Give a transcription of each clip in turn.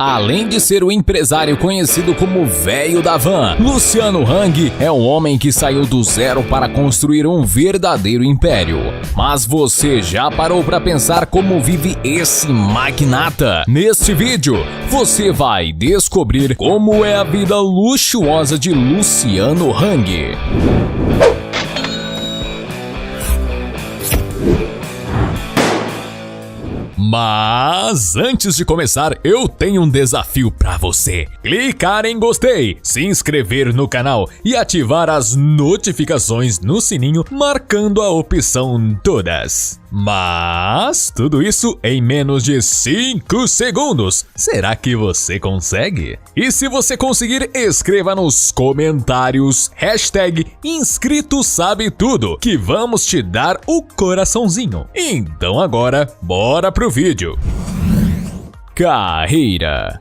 Além de ser o empresário conhecido como Velho da Van, Luciano Hang é um homem que saiu do zero para construir um verdadeiro império. Mas você já parou para pensar como vive esse magnata? Neste vídeo, você vai descobrir como é a vida luxuosa de Luciano Hang. Mas antes de começar, eu tenho um desafio para você. Clicar em gostei, se inscrever no canal e ativar as notificações no sininho, marcando a opção todas. Mas tudo isso em menos de 5 segundos. Será que você consegue? E se você conseguir, escreva nos comentários #InscritoSabeTudo que vamos te dar o coraçãozinho. Então agora, bora pro vídeo. Carreira.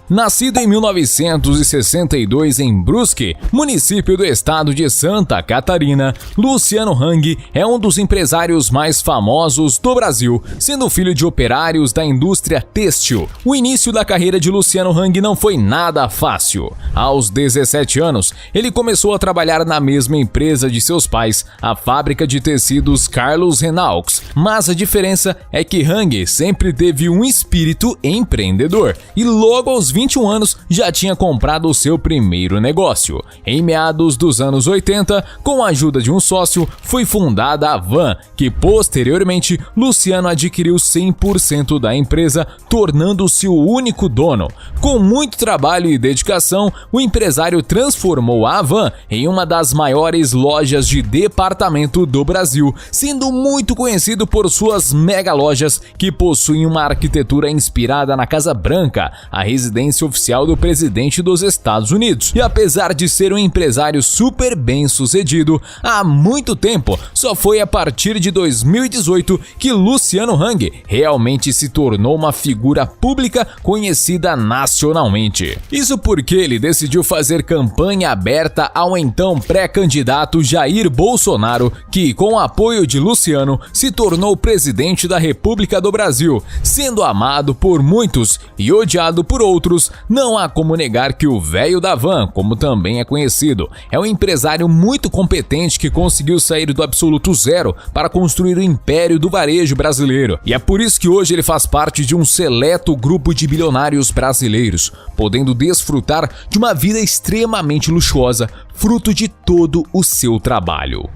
Nascido em 1962 em Brusque, município do estado de Santa Catarina, Luciano Hang é um dos empresários mais famosos do Brasil, sendo filho de operários da indústria têxtil. O início da carreira de Luciano Hang não foi nada fácil. Aos 17 anos, ele começou a trabalhar na mesma empresa de seus pais, a fábrica de tecidos Carlos Renaulx. Mas a diferença é que Hang sempre teve um espírito empreendedor e logo aos 21 anos já tinha comprado o seu primeiro negócio. Em meados dos anos 80, com a ajuda de um sócio, foi fundada a Van, que posteriormente Luciano adquiriu 100% da empresa, tornando-se o único dono. Com muito trabalho e dedicação, o empresário transformou a Van em uma das maiores lojas de departamento do Brasil, sendo muito conhecido por suas mega lojas que possuem uma arquitetura inspirada na Casa Branca, a residência oficial do presidente dos Estados Unidos. E apesar de ser um empresário super bem sucedido há muito tempo, só foi a partir de 2018 que Luciano Hang realmente se tornou uma figura pública conhecida nacionalmente. Isso porque ele decidiu fazer campanha aberta ao então pré-candidato Jair Bolsonaro, que com o apoio de Luciano se tornou presidente da República do Brasil, sendo amado por muitos e odiado por outros. Não há como negar que o Velho da Van, como também é conhecido, é um empresário muito competente que conseguiu sair do absoluto zero para construir o império do varejo brasileiro. E é por isso que hoje ele faz parte de um seleto grupo de bilionários brasileiros, podendo desfrutar de uma vida extremamente luxuosa, fruto de todo o seu trabalho.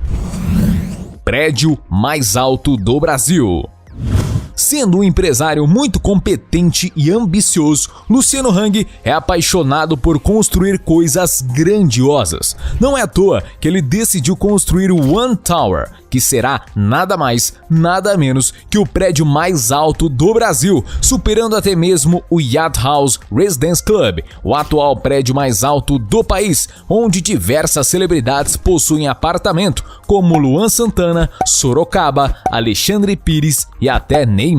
Prédio mais alto do Brasil. Sendo um empresário muito competente e ambicioso, Luciano Hang é apaixonado por construir coisas grandiosas. Não é à toa que ele decidiu construir o One Tower, que será nada mais, nada menos que o prédio mais alto do Brasil, superando até mesmo o Yacht House Residence Club, o atual prédio mais alto do país, onde diversas celebridades possuem apartamento, como Luan Santana, Sorocaba, Alexandre Pires e até Neymar.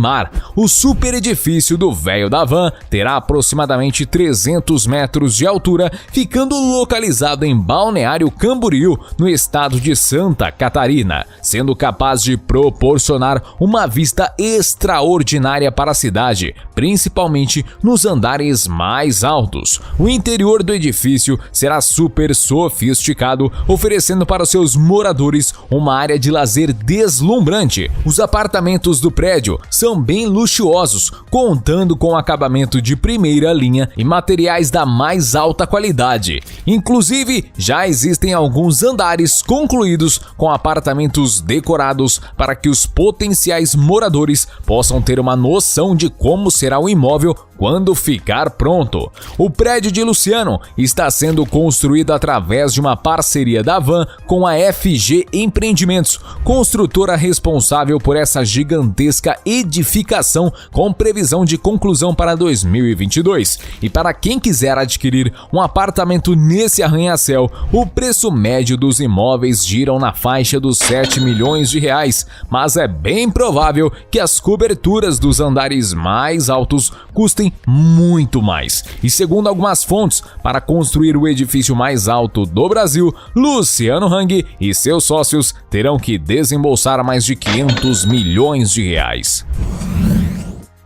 O super edifício do Velho da Van terá aproximadamente 300 metros de altura, ficando localizado em Balneário Camboriú, no estado de Santa Catarina, sendo capaz de proporcionar uma vista extraordinária para a cidade, principalmente nos andares mais altos. O interior do edifício será super sofisticado, oferecendo para seus moradores uma área de lazer deslumbrante. Os apartamentos do prédio são bem luxuosos, contando com acabamento de primeira linha e materiais da mais alta qualidade. Inclusive, já existem alguns andares concluídos com apartamentos decorados para que os potenciais moradores possam ter uma noção de como será o imóvel quando ficar pronto. O prédio de Luciano está sendo construído através de uma parceria da Van com a FG Empreendimentos, construtora responsável por essa gigantesca edificação, com previsão de conclusão para 2022. E para quem quiser adquirir um apartamento nesse arranha-céu, o preço médio dos imóveis giram na faixa dos 7 milhões de reais, mas é bem provável que as coberturas dos andares mais altos custem muito mais. E segundo algumas fontes, para construir o edifício mais alto do Brasil, Luciano Hang e seus sócios terão que desembolsar mais de 500 milhões de reais.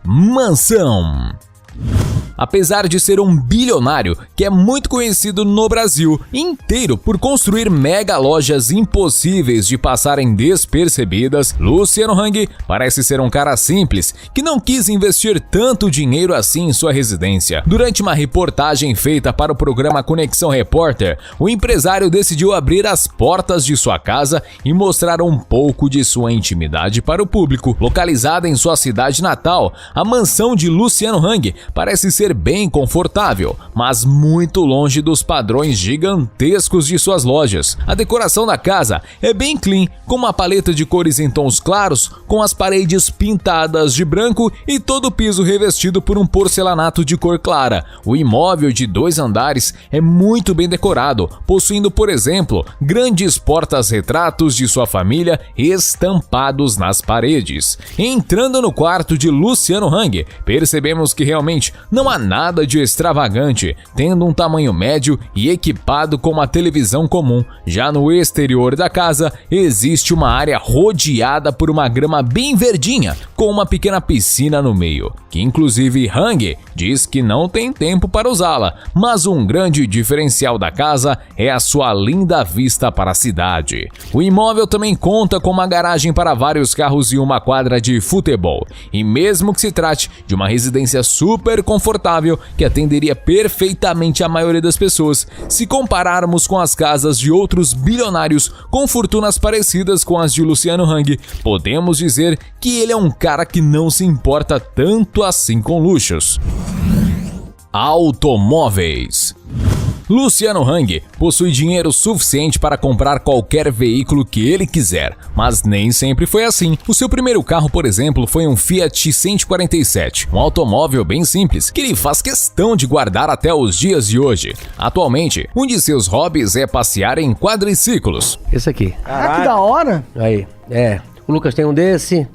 Mansão. apesar de ser um bilionário que é muito conhecido no Brasil inteiro por construir mega lojas impossíveis de passarem despercebidas, Luciano Hang parece ser um cara simples que não quis investir tanto dinheiro assim em sua residência. Durante uma reportagem feita para o programa Conexão Repórter, o empresário decidiu abrir as portas de sua casa e mostrar um pouco de sua intimidade para o público. Localizada em sua cidade natal, a mansão de Luciano Hang parece ser bem confortável, mas muito longe dos padrões gigantescos de suas lojas. A decoração da casa é bem clean, com uma paleta de cores em tons claros, com as paredes pintadas de branco e todo o piso revestido por um porcelanato de cor clara. O imóvel de 2 andares é muito bem decorado, possuindo, por exemplo, grandes portas-retratos de sua família estampados nas paredes. Entrando no quarto de Luciano Hang, percebemos que realmente não há nada de extravagante, tendo um tamanho médio e equipado com uma televisão comum. Já no exterior da casa, existe uma área rodeada por uma grama bem verdinha, com uma pequena piscina no meio, que inclusive Hang diz que não tem tempo para usá-la, mas um grande diferencial da casa é a sua linda vista para a cidade. O imóvel também conta com uma garagem para vários carros e uma quadra de futebol, e mesmo que se trate de uma residência super confortável que atenderia perfeitamente a maioria das pessoas, se compararmos com as casas de outros bilionários com fortunas parecidas com as de Luciano Hang, podemos dizer que ele é um cara que não se importa tanto assim com luxos. Automóveis. Luciano Hang possui dinheiro suficiente para comprar qualquer veículo que ele quiser, mas nem sempre foi assim. O seu primeiro carro, por exemplo, foi um Fiat 147, um automóvel bem simples, que ele faz questão de guardar até os dias de hoje. Atualmente, um de seus hobbies é passear em quadriciclos. Esse aqui. Ah, que da hora! Aí, o Lucas tem um desse,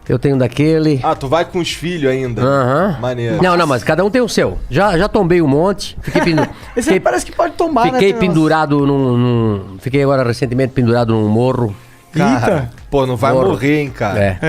eu tenho daquele. Ah, tu vai com os filhos ainda? Aham. Maneiro. Não, mas cada um tem o seu. Já tombei um monte, Esse aí parece que pode tomar, fiquei né? pendurado fiquei agora recentemente pendurado num morro. Cara, pô, não vai Morro. morrer, hein, cara.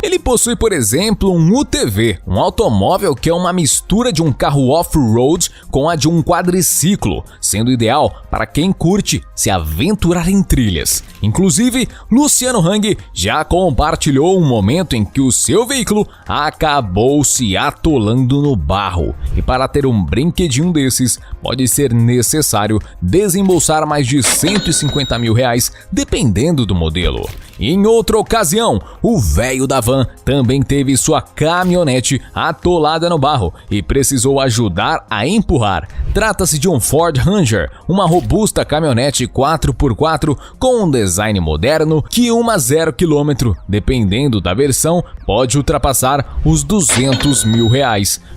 Ele possui, por exemplo, um UTV, um automóvel que é uma mistura de um carro off-road com a de um quadriciclo, sendo ideal para quem curte se aventurar em trilhas. Inclusive, Luciano Hang já compartilhou um momento em que o seu veículo acabou se atolando no barro. E para ter um brinquedinho desses, pode ser necessário desembolsar mais de R$150 mil, dependendo do modelo. Em outra ocasião, o velho da van também teve sua caminhonete atolada no barro e precisou ajudar a empurrar. Trata-se de um Ford Ranger, uma robusta caminhonete 4x4 com um design moderno que 1 a 0 km, dependendo da versão, pode ultrapassar os R$200 mil.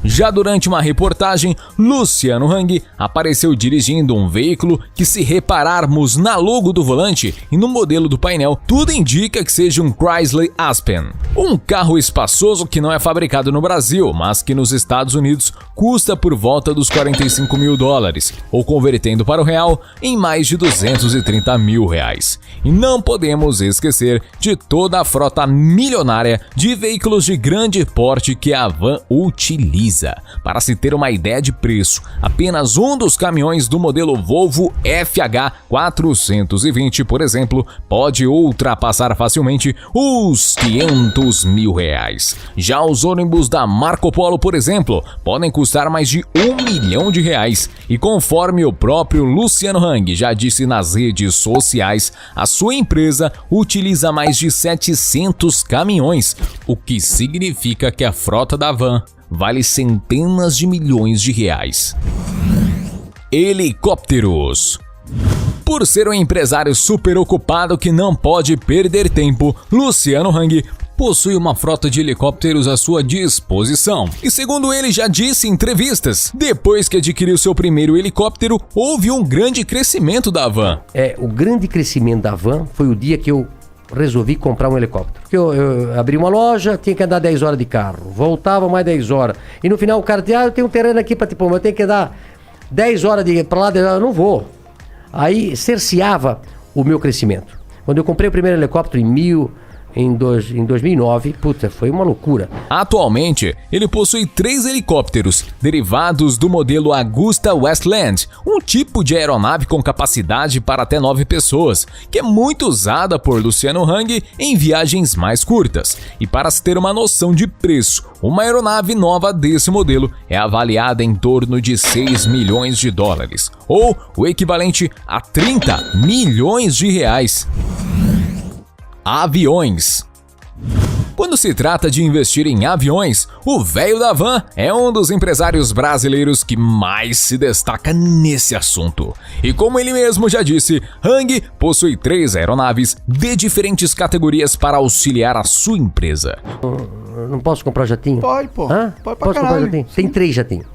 Já durante uma reportagem, Luciano Hang apareceu dirigindo um veículo que, se repararmos na logo do volante e no modelo do painel, tudo indica que seja um Chrysler Aspen. Um carro espaçoso que não é fabricado no Brasil, mas que nos Estados Unidos custa por volta dos $45 mil, ou convertendo para o real, em mais de R$230 mil. E não podemos esquecer de toda a frota milionária de veículos de grande porte que a van utiliza. Para se ter uma ideia de preço, apenas um dos caminhões do modelo Volvo FH 420, por exemplo, pode ultrapassar facilmente os R$500 mil. Já os ônibus da Marco Polo, por exemplo, podem custar mais de R$1 milhão. E conforme o próprio Luciano Hang já disse nas redes sociais, a sua empresa utiliza mais de 700 caminhões, o que significa que a frota da van vale centenas de milhões de reais. Helicópteros. Por ser um empresário super ocupado que não pode perder tempo, Luciano Hang possui uma frota de helicópteros à sua disposição. E segundo ele já disse em entrevistas, depois que adquiriu seu primeiro helicóptero, houve um grande crescimento da van. O grande crescimento da van foi o dia que eu resolvi comprar um helicóptero. Porque eu abri uma loja, tinha que andar 10 horas de carro, voltava mais 10 horas. E no final o cara dizia, eu tenho um terreno aqui para te pôr, mas eu tenho que andar 10 horas para lá, eu não vou. Aí cerceava o meu crescimento. Quando eu comprei o primeiro helicóptero em em 2009. Puta, foi uma loucura. Atualmente, ele possui 3 helicópteros, derivados do modelo Augusta Westland, um tipo de aeronave com capacidade para até 9 pessoas, que é muito usada por Luciano Hang em viagens mais curtas. E para se ter uma noção de preço, uma aeronave nova desse modelo é avaliada em torno de 6 milhões de dólares, ou o equivalente a 30 milhões de reais. Aviões. Quando se trata de investir em aviões, o velho da van é um dos empresários brasileiros que mais se destaca nesse assunto. E como ele mesmo já disse, Hang possui 3 aeronaves de diferentes categorias para auxiliar a sua empresa. Não posso comprar jatinho? Pode, pô. Hã? Pode pra Posso comprar caralho. jatinho? Tem 3 jatinhos.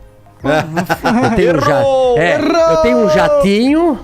Errou! Eu tenho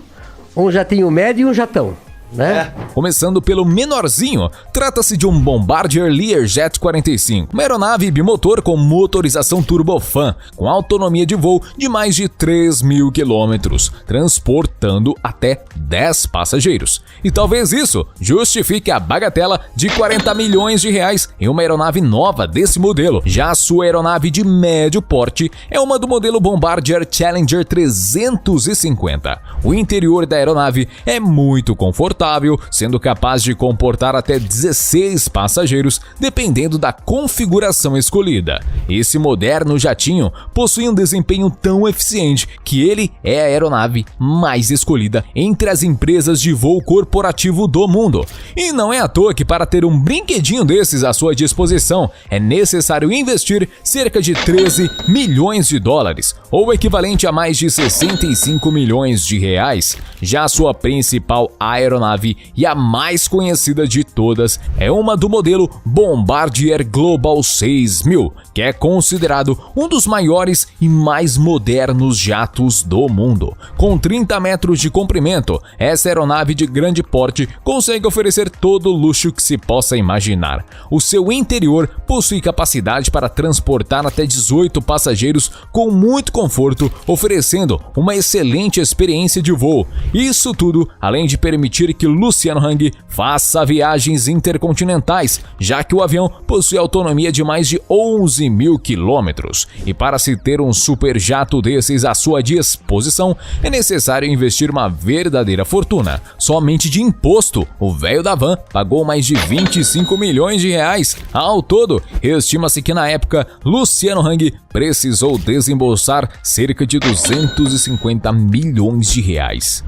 um jatinho médio e um jatão, né? Começando pelo menorzinho, trata-se de um Bombardier Learjet 45, uma aeronave bimotor com motorização turbofan, com autonomia de voo de mais de 3.000 quilômetros, transportando até 10 passageiros. E talvez isso justifique a bagatela de 40 milhões de reais em uma aeronave nova desse modelo. Já a sua aeronave de médio porte é uma do modelo Bombardier Challenger 350. O interior da aeronave é muito confortável, sendo capaz de comportar até 16 passageiros, dependendo da configuração escolhida. Esse moderno jatinho possui um desempenho tão eficiente que ele é a aeronave mais escolhida entre as empresas de voo corporativo do mundo. E não é à toa que para ter um brinquedinho desses à sua disposição, é necessário investir cerca de 13 milhões de dólares, ou equivalente a mais de 65 milhões de reais. Já a sua principal aeronave e a mais conhecida de todas é uma do modelo Bombardier Global 6000, que é considerado um dos maiores e mais modernos jatos do mundo. Com 30 metros de comprimento, essa aeronave de grande porte consegue oferecer todo o luxo que se possa imaginar. O seu interior possui capacidade para transportar até 18 passageiros com muito conforto, oferecendo uma excelente experiência de voo. Isso tudo além de permitir que Luciano Hang faça viagens intercontinentais, já que o avião possui autonomia de mais de 11.000 quilômetros. E para se ter um super jato desses à sua disposição, é necessário investir uma verdadeira fortuna. Somente de imposto, o velho da van pagou mais de 25 milhões de reais. Ao todo, estima-se que na época, Luciano Hang precisou desembolsar cerca de 250 milhões de reais.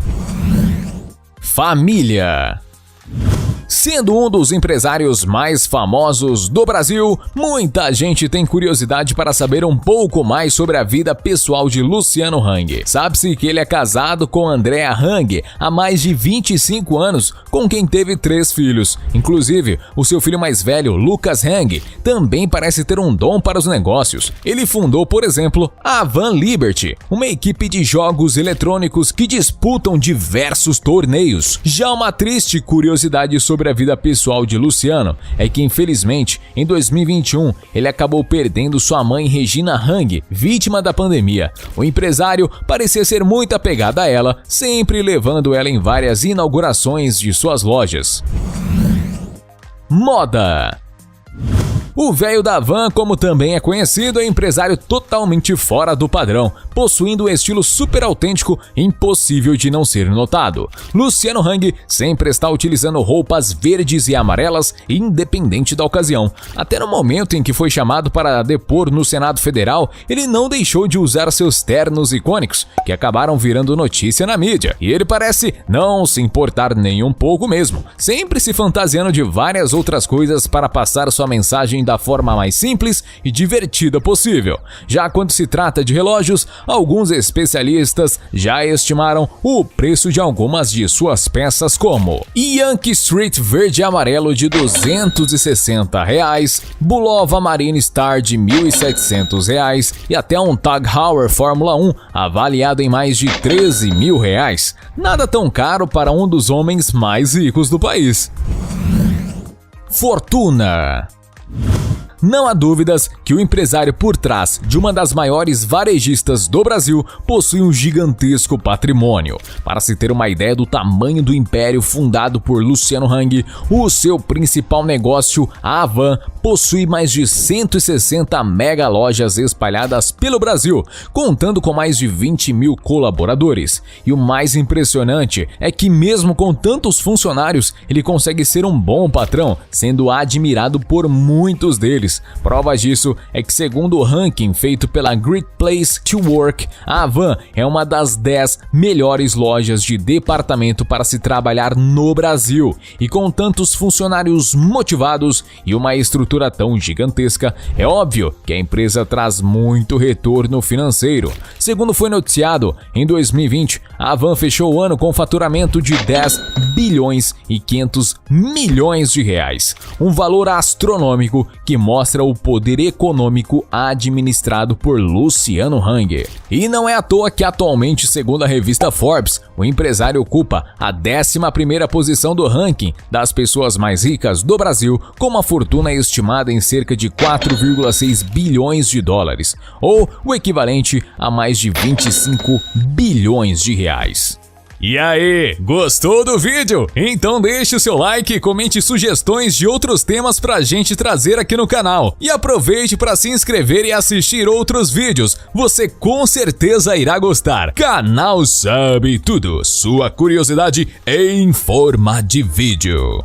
Família. Sendo um dos empresários mais famosos do Brasil, muita gente tem curiosidade para saber um pouco mais sobre a vida pessoal de Luciano Hang. Sabe-se que ele é casado com Andrea Hang há mais de 25 anos, com quem teve 3 filhos. Inclusive, o seu filho mais velho, Lucas Hang, também parece ter um dom para os negócios. Ele fundou, por exemplo, a Van Liberty, uma equipe de jogos eletrônicos que disputam diversos torneios. Já uma triste curiosidade sobre a vida pessoal de Luciano é que, infelizmente, em 2021, ele acabou perdendo sua mãe Regina Hang, vítima da pandemia. O empresário parecia ser muito apegado a ela, sempre levando ela em várias inaugurações de suas lojas. Moda. O velho da van, como também é conhecido, é um empresário totalmente fora do padrão, possuindo um estilo super autêntico e impossível de não ser notado. Luciano Hang sempre está utilizando roupas verdes e amarelas, independente da ocasião. Até no momento em que foi chamado para depor no Senado Federal, ele não deixou de usar seus ternos icônicos, que acabaram virando notícia na mídia. E ele parece não se importar nem um pouco mesmo, sempre se fantasiando de várias outras coisas para passar sua mensagem da forma mais simples e divertida possível. Já quando se trata de relógios, alguns especialistas já estimaram o preço de algumas de suas peças, como Yankee Street verde e amarelo de R$260, Bulova Marine Star de R$1.700 e até um Tag Heuer Fórmula 1 avaliado em mais de R$13.000. Nada tão caro para um dos homens mais ricos do país. Fortuna. Não há dúvidas que o empresário por trás de uma das maiores varejistas do Brasil possui um gigantesco patrimônio. Para se ter uma ideia do tamanho do império fundado por Luciano Hang, o seu principal negócio, a Havan, possui mais de 160 mega lojas espalhadas pelo Brasil, contando com mais de 20 mil colaboradores. E o mais impressionante é que mesmo com tantos funcionários, ele consegue ser um bom patrão, sendo admirado por muitos deles. Prova disso é que, segundo o ranking feito pela Great Place to Work, a Havan é uma das 10 melhores lojas de departamento para se trabalhar no Brasil. E com tantos funcionários motivados e uma estrutura tão gigantesca, é óbvio que a empresa traz muito retorno financeiro. Segundo foi noticiado, em 2020, a Havan fechou o ano com faturamento de 10 bilhões e 500 milhões de reais. Um valor astronômico que mostra o poder econômico administrado por Luciano Hang. E não é à toa que atualmente, segundo a revista Forbes, o empresário ocupa a 11ª posição do ranking das pessoas mais ricas do Brasil, com uma fortuna estimada em cerca de 4,6 bilhões de dólares, ou o equivalente a mais de 25 bilhões de reais. E aí, gostou do vídeo? Então deixe o seu like e comente sugestões de outros temas pra gente trazer aqui no canal. E aproveite para se inscrever e assistir outros vídeos, você com certeza irá gostar. Canal Sabe Tudo, sua curiosidade em forma de vídeo.